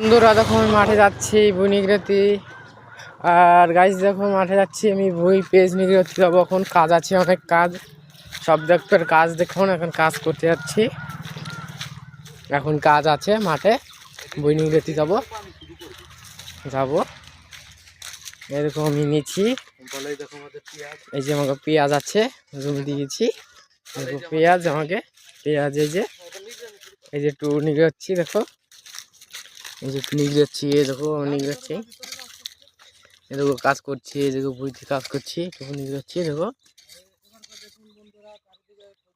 বন্ধুরা দেখো আমি মাঠে যাচ্ছি বই নিগড়াতে। আর গাইস দেখো মাঠে যাচ্ছি আমি বই পেজ নিগড়াতে যাবো। এখন কাজ আছে, অনেক কাজ, সব ডাক্তার কাজ দেখুন। এখন কাজ করতে যাচ্ছি, এখন কাজ আছে মাঠে, বই নিগড়াতে যাবো। এরকম আমি নিয়েছি, এই যে আমাকে পেঁয়াজ আছে, জমি দিয়েছি পেঁয়াজ, আমাকে পেঁয়াজ এই যে একটু নিগড়াচ্ছি। দেখো এই যে নিগড়াচ্ছি, এই দেখো আমি নিগড়াচ্ছি, এই দেখো কাজ করছি, এই দেখো বইতে কাজ করছি, তখন নিগড়াচ্ছি। দেখো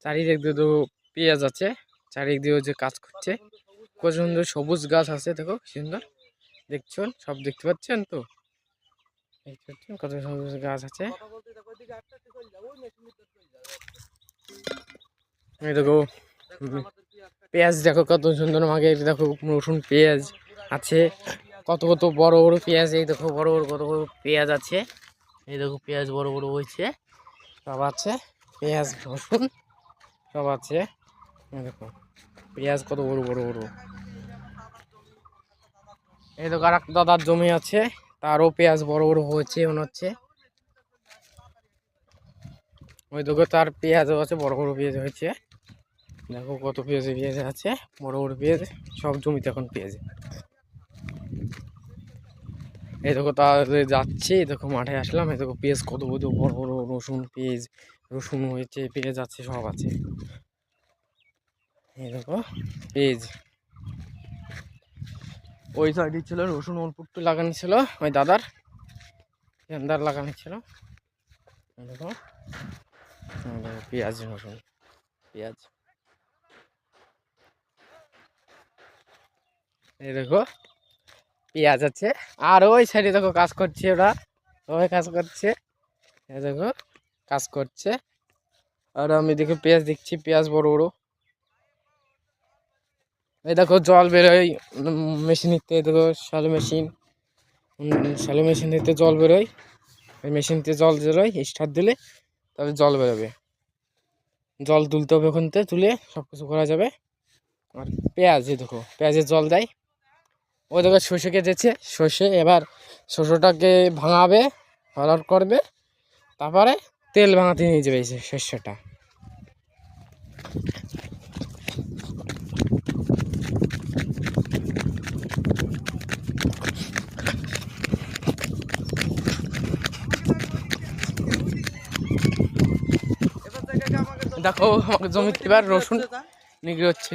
চারিদিক দিয়ে তো পেঁয়াজ আছে, চারিদিক দিয়ে যে কাজ করছে, কত সুন্দর সবুজ গাছ আছে। দেখো সুন্দর দেখছেন, সব দেখতে পাচ্ছেন তো, দেখতে পাচ্ছেন কত সবুজ গাছ আছে। এই দেখো পেঁয়াজ, দেখো কত সুন্দর, আমাকে দেখো রসুন পেঁয়াজ আছে, কত কত বড় বড় পেঁয়াজ। এই দেখো বড় বড় কত বড় পেঁয়াজ আছে, এই দেখো পেঁয়াজ বড় বড় হয়েছে, সব আছে পেঁয়াজ রসুন সব আছে। দেখো পেঁয়াজ কত বড় বড় বড়। এই দেখো আর একটা দাদার জমি আছে, তারও পেঁয়াজ বড় বড় হয়েছে মনে হচ্ছে। ওই দেখো তার পেঁয়াজও আছে, বড় বড় পেঁয়াজ হয়েছে। দেখো কত পেঁয়াজ আছে, বড় বড় পেঁয়াজ, সব জমিতে এখন পেঁয়াজ। এই দেখো তাহলে যাচ্ছি, দেখো মাঠে আসলাম, এই দেখো পেঁয়াজ কত বড় বড় বড়, রসুন পেঁয়াজ, রসুন হয়েছে, পেঁয়াজ আছে, সব আছে। এই দেখো পেঁয়াজ, ওই সাইডে ছিল রসুন, অল্প একটু লাগানো ছিল ওই দাদার লাগানো ছিল। দেখো পেঁয়াজ রসুন পেঁয়াজ, এই দেখো পেঁয়াজ আছে। আর ওই সাইডে দেখো কাজ করছে, ওরা ওই কাজ করছে, এই দেখো কাজ করছে। আর আমি দেখো পেঁয়াজ দেখছি, পেঁয়াজ বড় বড়। এই দেখো জল বেরোয় মেশিন নিতে, দেখো শ্যালো মেশিন নিতে জল বেরোয়, ওই মেশিনতে জল বেরোয়, স্টার্ট দিলে তবে জল বেরোবে। জল তুলতে হবে, ওখান থেকে তুলে সব কিছু করা যাবে। আর পেঁয়াজ, এই দেখো পেঁয়াজের জল দেয়। ওই দেখো সর্ষে কেটেছে, সর্ষে এবার সর্ষেটাকে ভাঙাবে, হলর করবে, তারপরে তেল ভাঙাতে নিয়ে যাবে এই সর্ষেটা। দেখো আমাকে জমিতে এবার রসুন নিগড়ে হচ্ছে,